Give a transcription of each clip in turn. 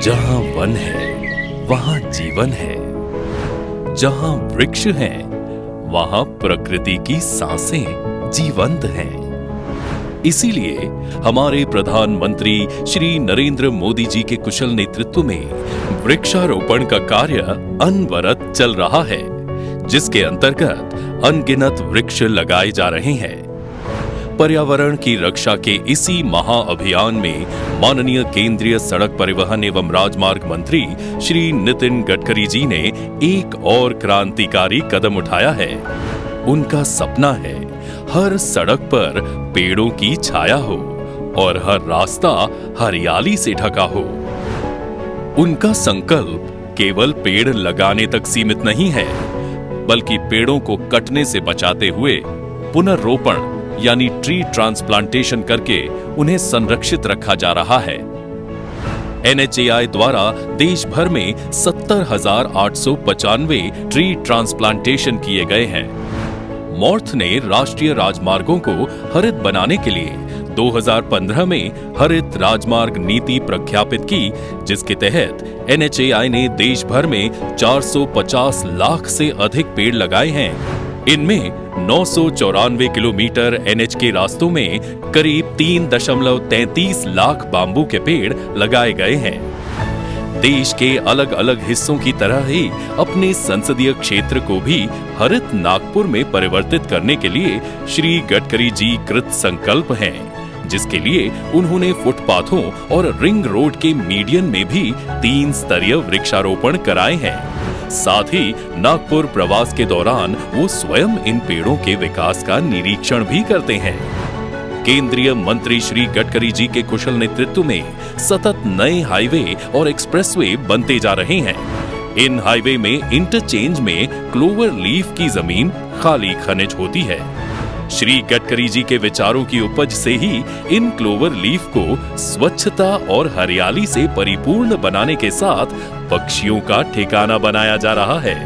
जहां वन है वहां जीवन है, जहां वृक्ष हैं वहां प्रकृति की सांसें जीवंत हैं। इसीलिए हमारे प्रधानमंत्री श्री नरेंद्र मोदी जी के कुशल नेतृत्व में वृक्षारोपण का कार्य अनवरत चल रहा है, जिसके अंतर्गत अनगिनत वृक्ष लगाए जा रहे हैं। पर्यावरण की रक्षा के इसी महाअभियान में माननीय केंद्रीय सड़क परिवहन एवं राजमार्ग मंत्री श्री नितिन गडकरी जी ने एक और क्रांतिकारी कदम उठाया है। उनका सपना है हर सड़क पर पेड़ों की छाया हो और हर रास्ता हरियाली से ढका हो। उनका संकल्प केवल पेड़ लगाने तक सीमित नहीं है, बल्कि पेड़ों को कटने से बचाते हुए पुनर्रोपण यानी ट्री ट्रांसप्लांटेशन करके उन्हें संरक्षित रखा जा रहा है। NHAI द्वारा देश भर में 70,895 ट्री ट्रांसप्लांटेशन किए गए हैं। मॉर्थ ने राष्ट्रीय राजमार्गों को हरित बनाने के लिए 2015 में हरित राजमार्ग नीति प्रख्यापित की, जिसके तहत NHAI ने देश भर में 450 लाख से अधिक पेड़ लगाए हैं। इनमें 994 किलोमीटर NH के रास्तों में करीब 3.33 लाख बाम्बू के पेड़ लगाए गए हैं। देश के अलग अलग हिस्सों की तरह ही अपने संसदीय क्षेत्र को भी हरित नागपुर में परिवर्तित करने के लिए श्री गडकरी जी कृत संकल्प हैं, जिसके लिए उन्होंने फुटपाथों और रिंग रोड के मीडियन में भी 3 स्तरीय वृक्षारोपण कराए हैं। साथ ही नागपुर प्रवास के दौरान वो स्वयं इन पेड़ों के विकास का निरीक्षण भी करते हैं। केंद्रीय मंत्री श्री गडकरी जी के कुशल नेतृत्व में सतत नए हाईवे और एक्सप्रेसवे बनते जा रहे हैं। इन हाईवे में इंटरचेंज में क्लोवर लीफ की जमीन खाली खनिज होती है। श्री गडकरी जी के विचारों की उपज से ही इन क्लोवर लीफ को स्वच्छता और हरियाली से परिपूर्ण बनाने के साथ पक्षियों का ठिकाना बनाया जा रहा है।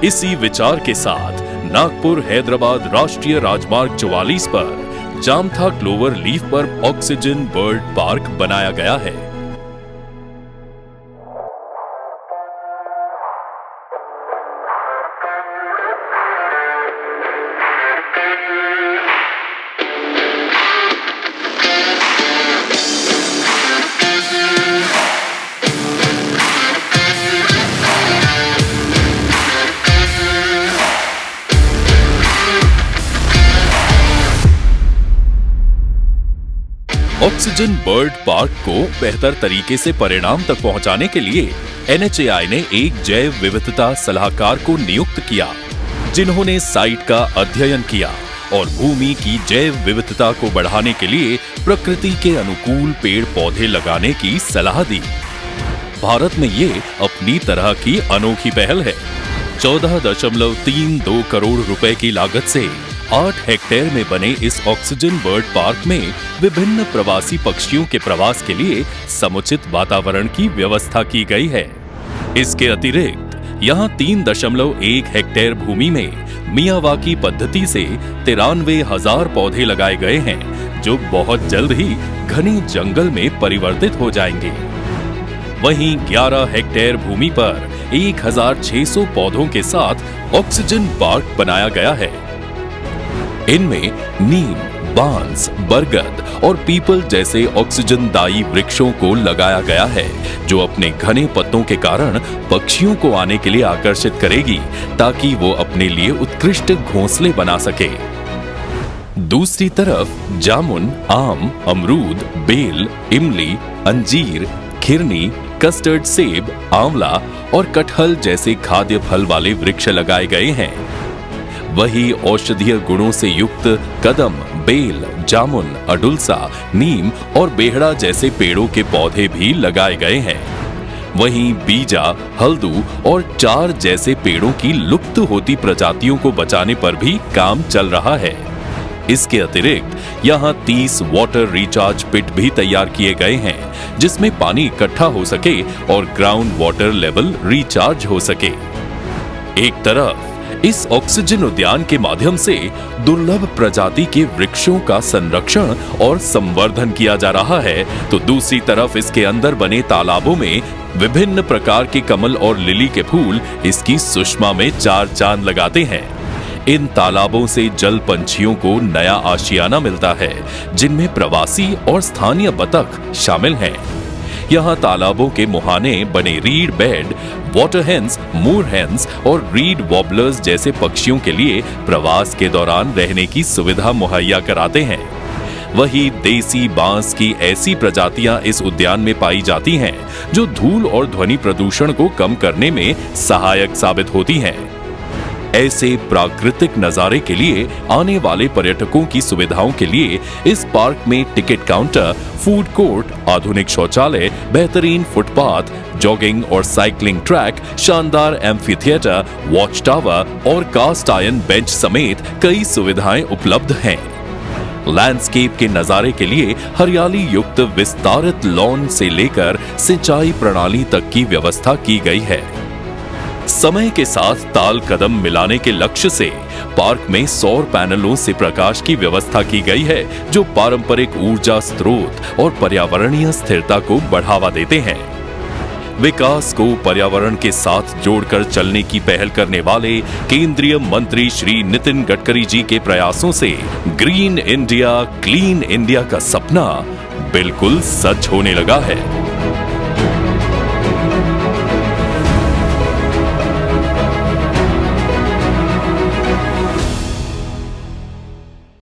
इसी विचार के साथ नागपुर हैदराबाद राष्ट्रीय राजमार्ग 44 पर जामथा क्लोवर लीफ पर ऑक्सीजन बर्ड पार्क बनाया गया है। ऑक्सीजन बर्ड पार्क को बेहतर तरीके से परिणाम तक पहुंचाने के लिए NHAI ने एक जैव विविधता सलाहकार को नियुक्त किया, जिन्होंने साइट का अध्ययन किया और भूमि की जैव विविधता को बढ़ाने के लिए प्रकृति के अनुकूल पेड़ पौधे लगाने की सलाह दी। भारत में ये अपनी तरह की अनोखी पहल है। 14.32 करोड़ रुपए की लागत से 8 हेक्टेयर में बने इस ऑक्सीजन बर्ड पार्क में विभिन्न प्रवासी पक्षियों के प्रवास के लिए समुचित वातावरण की व्यवस्था की गई है। इसके अतिरिक्त यहाँ 3.1 हेक्टेयर भूमि में मियावाकी पद्धति से 93,000 पौधे लगाए गए हैं, जो बहुत जल्द ही घने जंगल में परिवर्तित हो जाएंगे। वहीं 11 हेक्टेयर भूमि पर 1,600 पौधों के साथ ऑक्सीजन पार्क बनाया गया है। इनमें नीम, बांस, बरगद और पीपल जैसे ऑक्सीजनदायी वृक्षों को लगाया गया है, जो अपने घने पत्तों के कारण पक्षियों को आने के लिए आकर्षित करेगी, ताकि वो अपने लिए उत्कृष्ट घोंसले बना सके। दूसरी तरफ जामुन, आम, अमरूद, बेल, इमली, अंजीर, खिरनी, कस्टर्ड सेब, आंवला और कटहल जैसे खाद्य फल वाले वृक्ष लगाए गए हैं। वही औषधीय गुणों से युक्त कदम, बेल, जामुन, अडुलसा, नीम और बेहड़ा जैसे पेड़ों के पौधे भी लगाए गए हैं। वहीं बीजा, हल्दू और चार जैसे पेड़ों की लुप्त होती प्रजातियों को बचाने पर भी काम चल रहा है। इसके अतिरिक्त यहाँ 30 वाटर रिचार्ज पिट भी तैयार किए गए हैं, जिसमें पानी इकट्ठा हो सके और ग्राउंड वाटर लेवल रिचार्ज हो सके। एक तरफ इस ऑक्सीजन उद्यान के माध्यम से दुर्लभ प्रजाति के वृक्षों का संरक्षण और संवर्धन किया जा रहा है, तो दूसरी तरफ इसके अंदर बने तालाबों में विभिन्न प्रकार के कमल और लिली के फूल इसकी सुषमा में चार चांद लगाते हैं। इन तालाबों से जल पंछियों को नया आशियाना मिलता है, जिनमें प्रवासी और स्थानीय बतख शामिल हैं। यहाँ तालाबों के मुहाने बने रीड बेड, वाटर हेन्स, मूर हेन्स और रीड वॉबलर्स जैसे पक्षियों के लिए प्रवास के दौरान रहने की सुविधा मुहैया कराते हैं। वही देसी बांस की ऐसी प्रजातियां इस उद्यान में पाई जाती हैं, जो धूल और ध्वनि प्रदूषण को कम करने में सहायक साबित होती हैं। ऐसे प्राकृतिक नजारे के लिए आने वाले पर्यटकों की सुविधाओं के लिए इस पार्क में टिकट काउंटर, फूड कोर्ट, आधुनिक शौचालय, बेहतरीन फुटपाथ, जॉगिंग और साइकिलिंग ट्रैक, शानदार एम्फी थिएटर, वॉच टावर और कास्ट आयरन बेंच समेत कई सुविधाएं उपलब्ध हैं। लैंडस्केप के नजारे के लिए हरियाली युक्त विस्तारित लॉन से लेकर सिंचाई प्रणाली तक की व्यवस्था की गई है। समय के साथ ताल कदम मिलाने के लक्ष्य से पार्क में सौर पैनलों से प्रकाश की व्यवस्था की गई है, जो पारंपरिक ऊर्जा स्रोत और पर्यावरणीय स्थिरता को बढ़ावा देते हैं। विकास को पर्यावरण के साथ जोड़कर चलने की पहल करने वाले केंद्रीय मंत्री श्री नितिन गडकरी जी के प्रयासों से ग्रीन इंडिया, क्लीन इंडिया का सपना बिल्कुल सच होने लगा है।